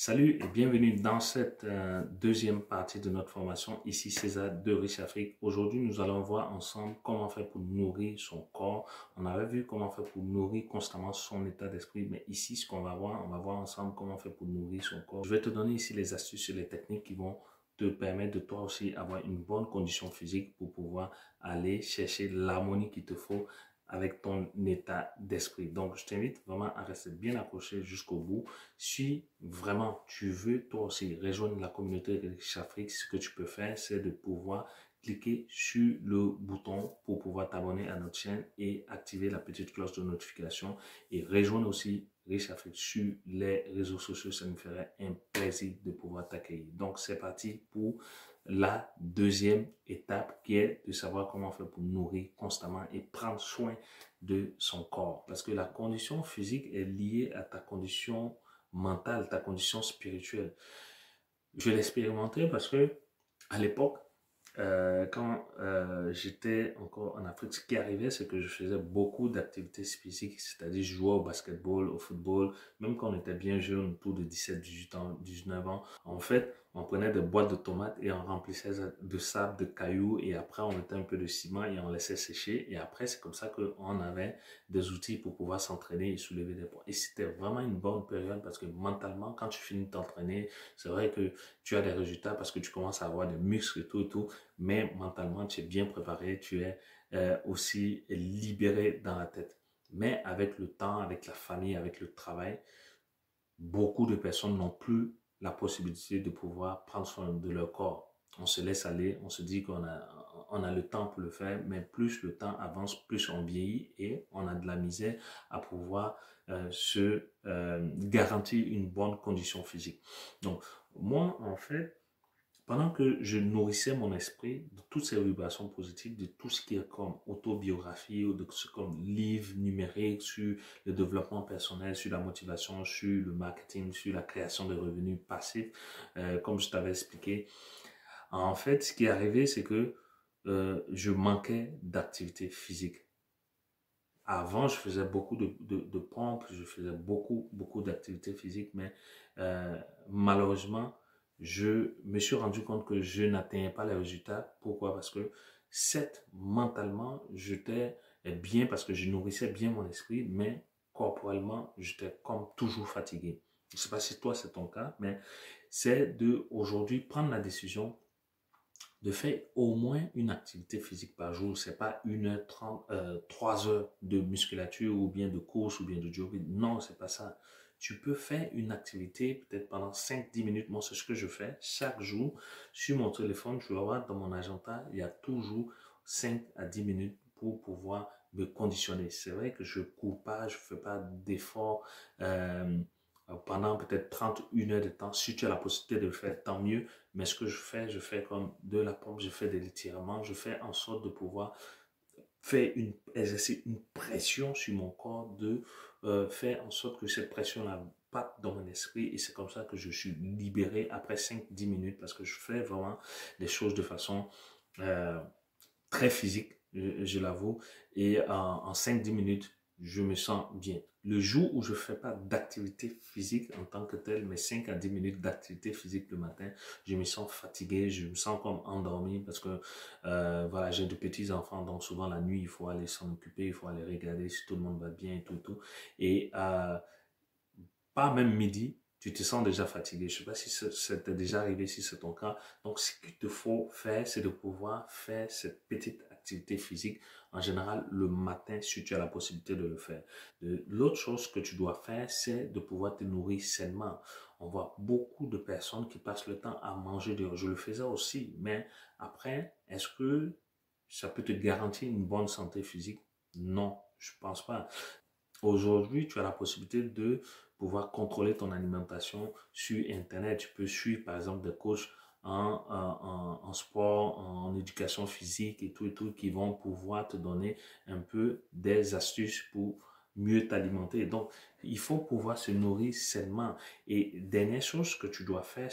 Salut et bienvenue dans cette deuxième partie de notre formation. Ici César de Riche Afrique. Aujourd'hui, nous allons voir ensemble comment faire pour nourrir son corps. On avait vu comment faire pour nourrir constamment son état d'esprit, mais ici, ce qu'on va voir, on va voir ensemble comment faire pour nourrir son corps. Je vais te donner ici les astuces et les techniques qui vont te permettre de toi aussi avoir une bonne condition physique pour pouvoir aller chercher l'harmonie qu'il te faut avec ton état d'esprit. Donc, je t'invite vraiment à rester bien accroché jusqu'au bout. Si vraiment tu veux toi aussi rejoindre la communauté Riche Afrique, ce que tu peux faire, c'est de pouvoir cliquer sur le bouton pour pouvoir t'abonner à notre chaîne et activer la petite cloche de notification et rejoindre aussi Riche Afrique sur les réseaux sociaux. Ça me ferait un plaisir de pouvoir t'accueillir. Donc, c'est parti pour la deuxième étape qui est de savoir comment faire pour nourrir constamment et prendre soin de son corps. Parce que la condition physique est liée à ta condition mentale, ta condition spirituelle. Je l'ai expérimenté parce que à l'époque, quand j'étais encore en Afrique, ce qui arrivait, c'est que je faisais beaucoup d'activités physiques, c'est-à-dire je jouais au basketball, au football, même quand on était bien jeune, autour de 17, 18 ans, 19 ans. En fait, on prenait des boîtes de tomates et on remplissait de sable, de cailloux, et après on mettait un peu de ciment et on laissait sécher. Et après, c'est comme ça qu'on avait des outils pour pouvoir s'entraîner et soulever des poids. Et c'était vraiment une bonne période parce que mentalement, quand tu finis de t'entraîner, c'est vrai que tu as des résultats parce que tu commences à avoir des muscles et tout, mais mentalement, tu es bien préparé, tu es aussi libéré dans la tête. Mais avec le temps, avec la famille, avec le travail, beaucoup de personnes n'ont plus la possibilité de pouvoir prendre soin de leur corps. On se laisse aller, on se dit qu'on a le temps pour le faire, mais plus le temps avance, plus on vieillit et on a de la misère à pouvoir se garantir une bonne condition physique. Donc, moi, en fait, pendant que je nourrissais mon esprit de toutes ces vibrations positives, de tout ce qui est comme autobiographie ou de ce comme livre numérique sur le développement personnel, sur la motivation, sur le marketing, sur la création de revenus passifs, comme je t'avais expliqué. En fait, ce qui est arrivé, c'est que je manquais d'activité physique. Avant, je faisais beaucoup de pompes, je faisais beaucoup d'activités physiques, mais malheureusement, je me suis rendu compte que je n'atteignais pas les résultats. Pourquoi? Parce que certes, mentalement, j'étais bien parce que je nourrissais bien mon esprit, mais corporellement, j'étais comme toujours fatigué. Je ne sais pas si toi c'est ton cas, mais c'est de aujourd'hui prendre la décision de faire au moins une activité physique par jour. C'est pas 1h30, 3 heures de musculature ou bien de course ou bien de jogging. Non, c'est pas ça. Tu peux faire une activité peut-être pendant 5-10 minutes. Moi, c'est ce que je fais chaque jour. Sur mon téléphone, je vais voir dans mon agenda, il y a toujours 5 à 10 minutes pour pouvoir me conditionner. C'est vrai que je cours pas, je fais pas d'efforts pendant peut-être 1 heure de temps. Si tu as la possibilité de le faire, tant mieux. Mais ce que je fais comme de la pompe, je fais des étirements, je fais en sorte de pouvoir faire exercer une pression sur mon corps, de faire en sorte que cette pression-là parte dans mon esprit et c'est comme ça que je suis libéré après 5-10 minutes parce que je fais vraiment des choses de façon euh, très physique, je l'avoue, et en 5-10 minutes, je me sens bien. Le jour où je ne fais pas d'activité physique en tant que tel, mais 5 à 10 minutes d'activité physique le matin, je me sens fatigué, je me sens comme endormi parce que voilà, j'ai de petits enfants, donc souvent la nuit, il faut aller s'en occuper, il faut aller regarder si tout le monde va bien et tout. Et pas même midi, tu te sens déjà fatigué. Je ne sais pas si ça t'est déjà arrivé, si c'est ton cas. Donc, ce qu'il te faut faire, c'est de pouvoir faire cette petite activité physique, en général, le matin, si tu as la possibilité de le faire. L'autre chose que tu dois faire, c'est de pouvoir te nourrir sainement. On voit beaucoup de personnes qui passent le temps à manger dehors. Je le faisais aussi, mais après, est-ce que ça peut te garantir une bonne santé physique? Non, je ne pense pas. Aujourd'hui, tu as la possibilité de pouvoir contrôler ton alimentation sur Internet. Tu peux suivre, par exemple, des coachs en sport, en éducation physique et tout, qui vont pouvoir te donner un peu des astuces pour mieux t'alimenter. Donc, il faut pouvoir se nourrir sainement. Et dernière chose que tu dois faire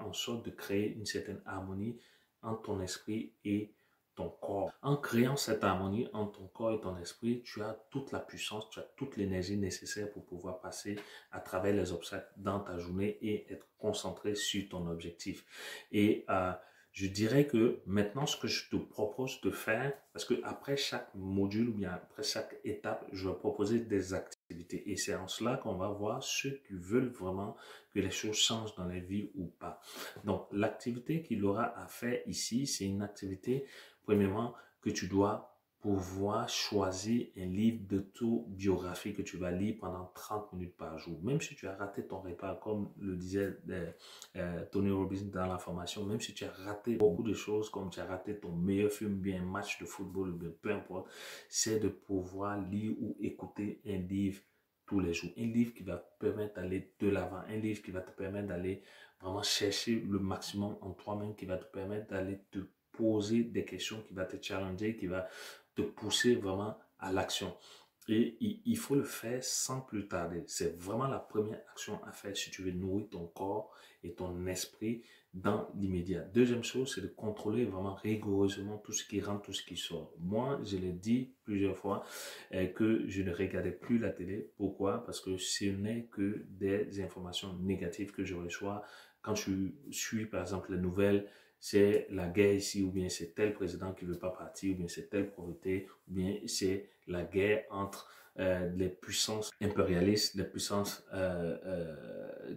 en sorte de créer une certaine harmonie entre ton esprit et ton corps. En créant cette harmonie entre ton corps et ton esprit, tu as toute la puissance, tu as toute l'énergie nécessaire pour pouvoir passer à travers les obstacles dans ta journée et être concentré sur ton objectif. Et je dirais que maintenant, ce que je te propose de faire, parce que après chaque module ou bien après chaque étape, je vais proposer des activités. Et c'est en cela qu'on va voir ceux qui veulent vraiment que les choses changent dans leur vie ou pas. Donc, l'activité qu'il aura à faire ici, c'est une activité, premièrement, que tu dois pouvoir choisir un livre d'autobiographie que tu vas lire pendant 30 minutes par jour. Même si tu as raté ton repas, comme le disait Tony Robbins dans la formation, même si tu as raté beaucoup de choses, comme tu as raté ton meilleur film, bien un match de football, bien peu importe, c'est de pouvoir lire ou écouter un livre tous les jours. Un livre qui va te permettre d'aller de l'avant, un livre qui va te permettre d'aller vraiment chercher le maximum en toi-même, qui va te permettre d'aller te poser des questions, qui va te challenger, qui va te pousser vraiment à l'action. Et il faut le faire sans plus tarder. C'est vraiment la première action à faire si tu veux nourrir ton corps et ton esprit dans l'immédiat. Deuxième chose, c'est de contrôler vraiment rigoureusement tout ce qui rentre, tout ce qui sort. Moi, je l'ai dit plusieurs fois que je ne regardais plus la télé. Pourquoi? Parce que ce n'est que des informations négatives que je reçois. Quand je suis, par exemple, les nouvelles, c'est la guerre ici, ou bien c'est tel président qui ne veut pas partir, ou bien c'est telle pauvreté, ou bien c'est la guerre entre les puissances impérialistes, les puissances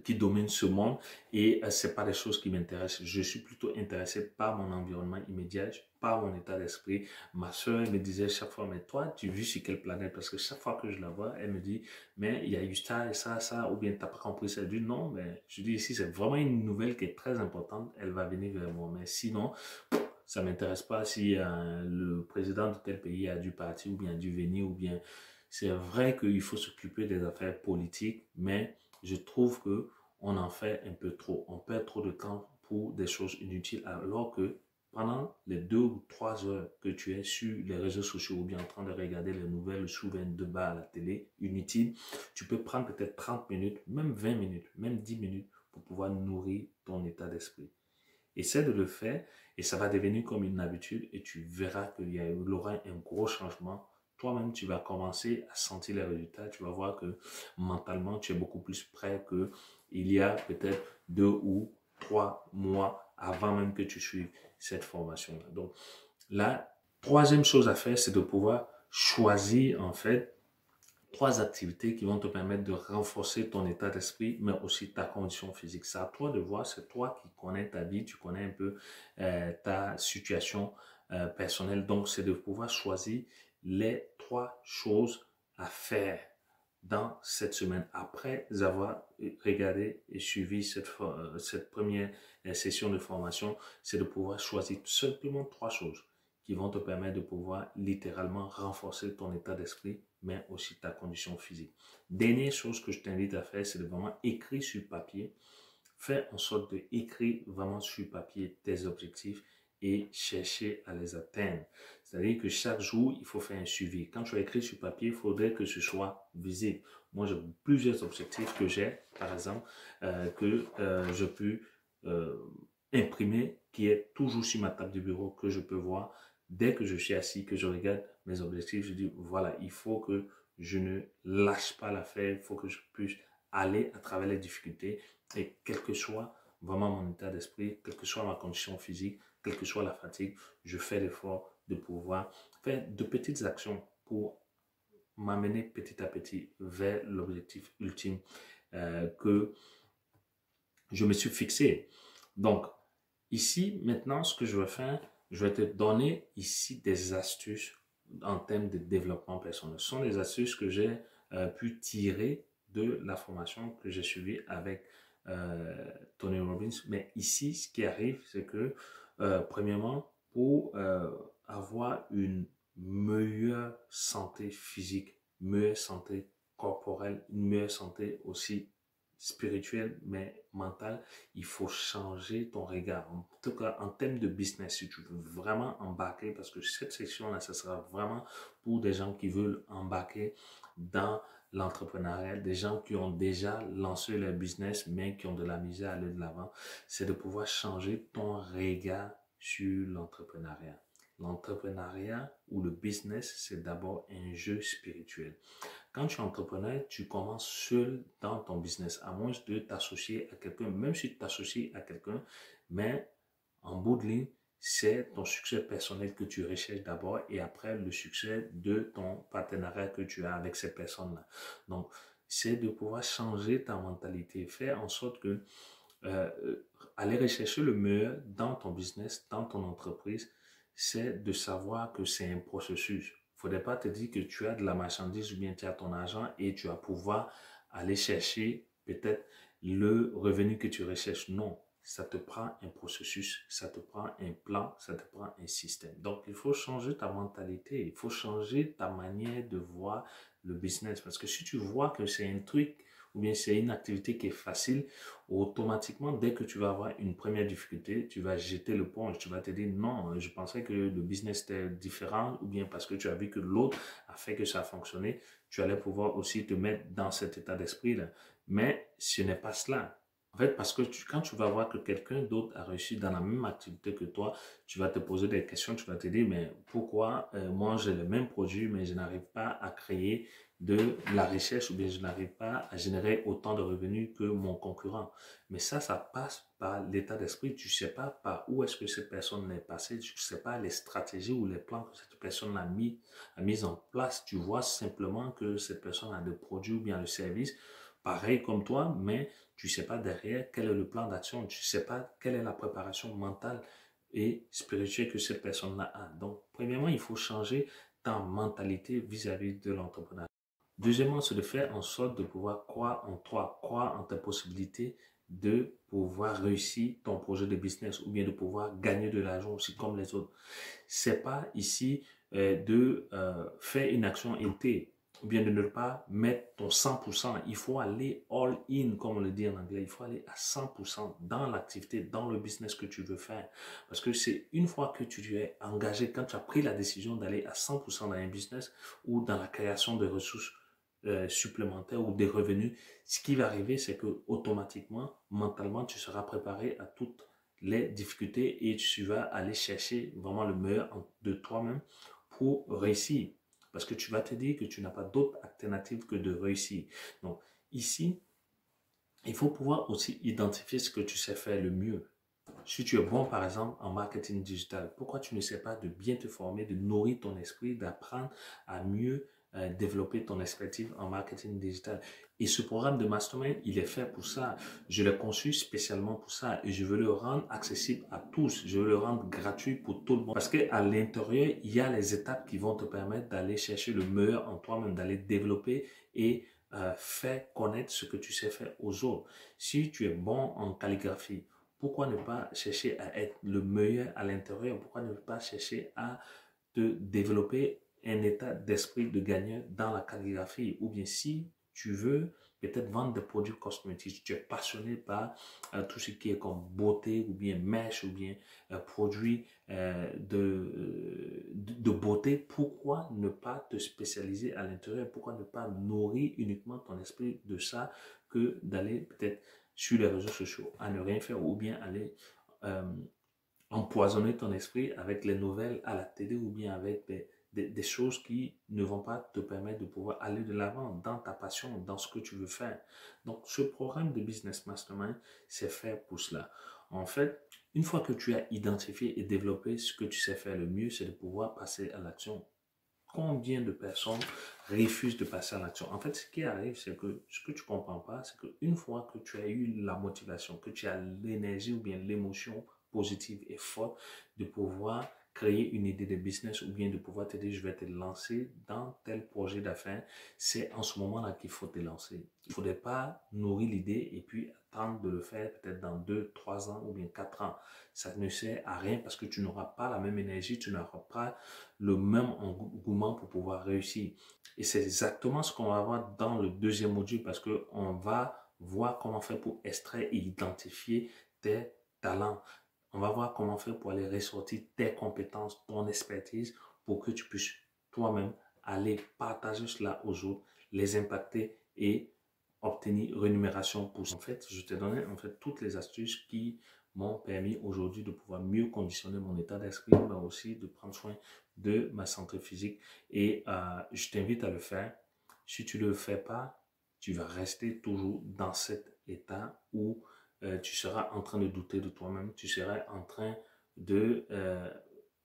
qui dominent ce monde, et c'est pas des choses qui m'intéressent. Je suis plutôt intéressé par mon environnement immédiat, par mon état d'esprit. Ma soeur me disait chaque fois, mais toi, tu vis sur quelle planète? Parce que chaque fois que je la vois, elle me dit, mais il y a eu ça et ça, ou bien t'as pas compris ça. Je dis non, mais je dis ici, c'est vraiment une nouvelle qui est très importante, elle va venir vers moi. Mais sinon, ça ne m'intéresse pas si le président de tel pays a dû partir ou bien a dû venir ou bien... C'est vrai qu'il faut s'occuper des affaires politiques, mais je trouve que on en fait un peu trop. On perd trop de temps pour des choses inutiles, alors que pendant les 2 ou 3 heures que tu es sur les réseaux sociaux ou bien en train de regarder les nouvelles sous 22 bas à la télé, inutiles, tu peux prendre peut-être 30 minutes, même 20 minutes, même 10 minutes pour pouvoir nourrir ton état d'esprit. Essaie de le faire et ça va devenir comme une habitude et tu verras qu'il y aura un gros changement. Toi-même, tu vas commencer à sentir les résultats. Tu vas voir que mentalement, tu es beaucoup plus prêt qu'il y a peut-être 2 ou 3 mois avant même que tu suives cette formation-là. Donc, la troisième chose à faire, c'est de pouvoir choisir en fait 3 activités qui vont te permettre de renforcer ton état d'esprit, mais aussi ta condition physique. C'est à toi de voir, c'est toi qui connais ta vie, tu connais un peu ta situation personnelle. Donc, c'est de pouvoir choisir les 3 choses à faire dans cette semaine. Après avoir regardé et suivi cette première session de formation, c'est de pouvoir choisir simplement 3 choses qui vont te permettre de pouvoir littéralement renforcer ton état d'esprit, mais aussi ta condition physique. Dernière chose que je t'invite à faire, c'est de vraiment écrire sur papier. Faire en sorte d'écrire vraiment sur papier tes objectifs et chercher à les atteindre. C'est-à-dire que chaque jour, il faut faire un suivi. Quand tu as écrit sur papier, il faudrait que ce soit visible. Moi, j'ai plusieurs objectifs que j'ai, par exemple, que je peux imprimer, qui est toujours sur ma table de bureau, que je peux voir. Dès que je suis assis, que je regarde mes objectifs, je dis, voilà, il faut que je ne lâche pas l'affaire, il faut que je puisse aller à travers les difficultés et quel que soit vraiment mon état d'esprit, quelle que soit ma condition physique, quelle que soit la fatigue, je fais l'effort de pouvoir faire de petites actions pour m'amener petit à petit vers l'objectif ultime que je me suis fixé. Donc, ici, maintenant, ce que je vais faire, je vais te donner ici des astuces en termes de développement personnel. Ce sont des astuces que j'ai pu tirer de la formation que j'ai suivie avec Tony Robbins. Mais ici, ce qui arrive, c'est que, premièrement, pour avoir une meilleure santé physique, meilleure santé corporelle, une meilleure santé aussi spirituelle, mais mentale, il faut changer ton regard. En tout cas, en termes de business, si tu veux vraiment embarquer, parce que cette section-là, ça sera vraiment pour des gens qui veulent embarquer dans l'entrepreneuriat, des gens qui ont déjà lancé leur business, mais qui ont de la misère à aller de l'avant, c'est de pouvoir changer ton regard sur l'entrepreneuriat. L'entrepreneuriat ou le business, c'est d'abord un jeu spirituel. Quand tu es entrepreneur, tu commences seul dans ton business, à moins de t'associer à quelqu'un, même si tu t'associes à quelqu'un, mais en bout de ligne, c'est ton succès personnel que tu recherches d'abord et après le succès de ton partenariat que tu as avec ces personnes-là. Donc, c'est de pouvoir changer ta mentalité, faire en sorte que aller rechercher le meilleur dans ton business, dans ton entreprise, c'est de savoir que c'est un processus. Il ne faudrait pas te dire que tu as de la marchandise ou bien tu as ton argent et tu vas pouvoir aller chercher peut-être le revenu que tu recherches. Non, ça te prend un processus, ça te prend un plan, ça te prend un système. Donc, il faut changer ta mentalité, il faut changer ta manière de voir le business. Parce que si tu vois que c'est un truc ou bien c'est une activité qui est facile, automatiquement, dès que tu vas avoir une première difficulté, tu vas jeter le pont et tu vas te dire non, je pensais que le business était différent ou bien parce que tu as vu que l'autre a fait que ça a fonctionné, tu allais pouvoir aussi te mettre dans cet état d'esprit-là. Mais ce n'est pas cela. En fait, parce que quand tu vas voir que quelqu'un d'autre a réussi dans la même activité que toi, tu vas te poser des questions, tu vas te dire, mais pourquoi moi j'ai le même produit, mais je n'arrive pas à créer de la richesse ou bien je n'arrive pas à générer autant de revenus que mon concurrent. Mais ça passe par l'état d'esprit. Tu ne sais pas par où est-ce que cette personne est passée, tu ne sais pas les stratégies ou les plans que cette personne a mis en place. Tu vois simplement que cette personne a des produits ou bien le service pareil comme toi, mais tu ne sais pas derrière quel est le plan d'action, tu ne sais pas quelle est la préparation mentale et spirituelle que cette personne-là a. Donc, premièrement, il faut changer ta mentalité vis-à-vis de l'entrepreneuriat. Deuxièmement, c'est de faire en sorte de pouvoir croire en toi, croire en tes possibilités de pouvoir réussir ton projet de business ou bien de pouvoir gagner de l'argent aussi comme les autres. C'est pas ici de faire une action été ou bien de ne pas mettre ton 100%. Il faut aller all in, comme on le dit en anglais. Il faut aller à 100% dans l'activité, dans le business que tu veux faire. Parce que c'est une fois que tu es engagé, quand tu as pris la décision d'aller à 100% dans un business ou dans la création de ressources supplémentaires ou des revenus, ce qui va arriver, c'est que automatiquement, mentalement, tu seras préparé à toutes les difficultés et tu vas aller chercher vraiment le meilleur de toi-même pour réussir. Parce que tu vas te dire que tu n'as pas d'autre alternative que de réussir. Donc, ici, il faut pouvoir aussi identifier ce que tu sais faire le mieux. Si tu es bon, par exemple, en marketing digital, pourquoi tu ne sais pas de bien te former, de nourrir ton esprit, d'apprendre à mieux développer ton expertise en marketing digital? Et ce programme de Mastermind, il est fait pour ça. Je l'ai conçu spécialement pour ça et je veux le rendre accessible à tous. Je veux le rendre gratuit pour tout le monde. Parce qu'à l'intérieur, il y a les étapes qui vont te permettre d'aller chercher le meilleur en toi-même, d'aller développer et faire connaître ce que tu sais faire aux autres. Si tu es bon en calligraphie, pourquoi ne pas chercher à être le meilleur à l'intérieur? Pourquoi ne pas chercher à te développer un état d'esprit de gagnant dans la calligraphie? Ou bien si tu veux peut-être vendre des produits cosmétiques, tu es passionné par tout ce qui est comme beauté ou bien mèche ou bien produits de beauté, pourquoi ne pas te spécialiser à l'intérieur? Pourquoi ne pas nourrir uniquement ton esprit de ça que d'aller peut-être sur les réseaux sociaux à ne rien faire ou bien aller euh, empoisonner ton esprit avec les nouvelles à la télé ou bien avec des choses qui ne vont pas te permettre de pouvoir aller de l'avant dans ta passion, dans ce que tu veux faire. Donc, ce programme de Business Mastermind, c'est fait pour cela. En fait, une fois que tu as identifié et développé ce que tu sais faire le mieux, c'est de pouvoir passer à l'action. Combien de personnes refusent de passer à l'action? En fait, ce qui arrive, c'est que ce que tu ne comprends pas, c'est qu'une fois que tu as eu la motivation, que tu as l'énergie ou bien l'émotion positive et forte de pouvoir créer une idée de business ou bien de pouvoir te dire je vais te lancer dans tel projet d'affaires, c'est en ce moment-là qu'il faut te lancer. Il ne faudrait pas nourrir l'idée et puis attendre de le faire peut-être dans 2, 3 ans ou bien 4 ans. Ça ne sert à rien parce que tu n'auras pas la même énergie, tu n'auras pas le même engouement pour pouvoir réussir. Et c'est exactement ce qu'on va voir dans le deuxième module parce qu'on va voir comment faire pour extraire et identifier tes talents. On va voir comment faire pour aller ressortir tes compétences, ton expertise pour que tu puisses toi-même aller partager cela aux autres, les impacter et obtenir rémunération pour ça. En fait, je t'ai donné en fait toutes les astuces qui m'ont permis aujourd'hui de pouvoir mieux conditionner mon état d'esprit, mais aussi de prendre soin de ma santé physique. Et je t'invite à le faire. Si tu ne le fais pas, tu vas rester toujours dans cet état où tu seras en train de douter de toi-même, tu seras en train de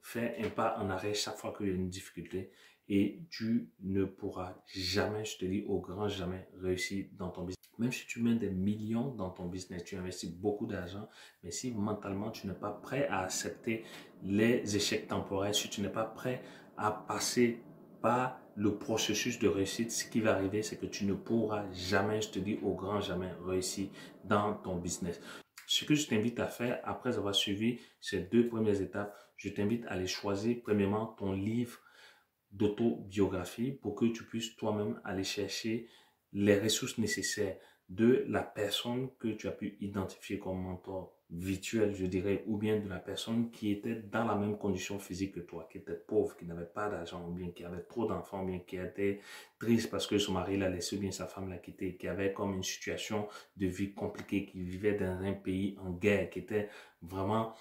faire un pas en arrière chaque fois qu'il y a une difficulté et tu ne pourras jamais, je te dis au grand jamais, réussir dans ton business. Même si tu mets des millions dans ton business, tu investis beaucoup d'argent, mais si mentalement tu n'es pas prêt à accepter les échecs temporaires, si tu n'es pas prêt à passer par le processus de réussite, ce qui va arriver, c'est que tu ne pourras jamais, je te dis au grand jamais, réussir dans ton business. Ce que je t'invite à faire, après avoir suivi ces 2 premières étapes, je t'invite à aller choisir premièrement ton livre d'autobiographie pour que tu puisses toi-même aller chercher les ressources nécessaires de la personne que tu as pu identifier comme mentor virtuel, je dirais, ou bien de la personne qui était dans la même condition physique que toi, qui était pauvre, qui n'avait pas d'argent, ou bien qui avait trop d'enfants, ou bien qui était triste parce que son mari l'a laissé, ou bien sa femme l'a quitté, qui avait comme une situation de vie compliquée, qui vivait dans un pays en guerre, qui était vraiment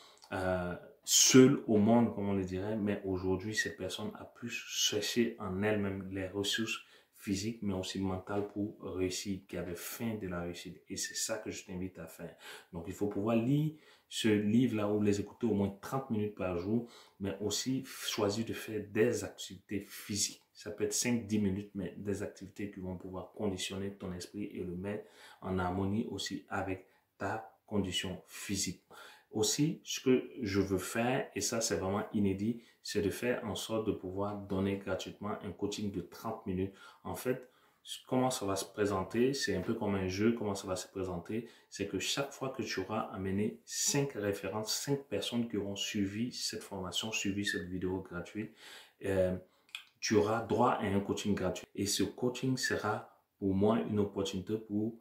seule au monde, comme on le dirait, mais aujourd'hui, cette personne a pu chercher en elle-même les ressources physique, mais aussi mentale pour réussir, qui avait faim de la réussite. Et c'est ça que je t'invite à faire. Donc, il faut pouvoir lire ce livre-là ou les écouter au moins 30 minutes par jour, mais aussi choisir de faire des activités physiques. Ça peut être 5-10 minutes, mais des activités qui vont pouvoir conditionner ton esprit et le mettre en harmonie aussi avec ta condition physique. Aussi, ce que je veux faire, et ça c'est vraiment inédit, c'est de faire en sorte de pouvoir donner gratuitement un coaching de 30 minutes. En fait, comment ça va se présenter, c'est un peu comme un jeu, comment ça va se présenter, c'est que chaque fois que tu auras amené 5 références, 5 personnes qui auront suivi cette formation, suivi cette vidéo gratuite, tu auras droit à un coaching gratuit. Et ce coaching sera pour moi une opportunité pour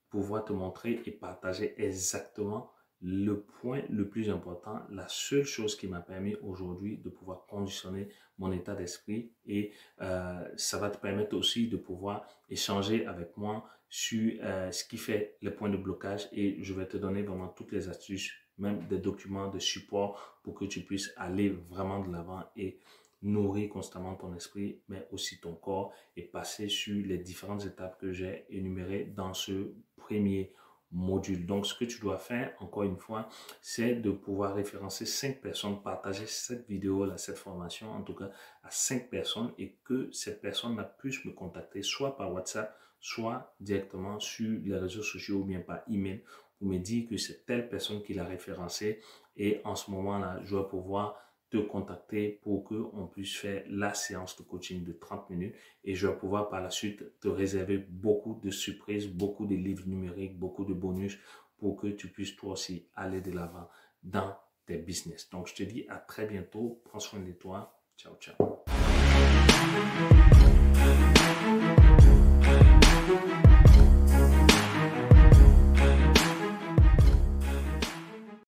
pouvoir te montrer et partager exactement le point le plus important, la seule chose qui m'a permis aujourd'hui de pouvoir conditionner mon état d'esprit et ça va te permettre aussi de pouvoir échanger avec moi sur ce qui fait les points de blocage et je vais te donner vraiment toutes les astuces, même des documents de support pour que tu puisses aller vraiment de l'avant et nourrir constamment ton esprit, mais aussi ton corps et passer sur les différentes étapes que j'ai énumérées dans ce premier module. Donc, ce que tu dois faire, encore une fois, c'est de pouvoir référencer 5 personnes, partager cette vidéo-là, cette formation, en tout cas, à 5 personnes et que cette personne-là puisse me contacter soit par WhatsApp, soit directement sur les réseaux sociaux ou bien par email pour me dire que c'est telle personne qui l'a référencé et en ce moment-là, je vais pouvoir te contacter pour qu'on puisse faire la séance de coaching de 30 minutes et je vais pouvoir par la suite te réserver beaucoup de surprises, beaucoup de livres numériques, beaucoup de bonus pour que tu puisses toi aussi aller de l'avant dans tes business. Donc, je te dis à très bientôt. Prends soin de toi. Ciao, ciao.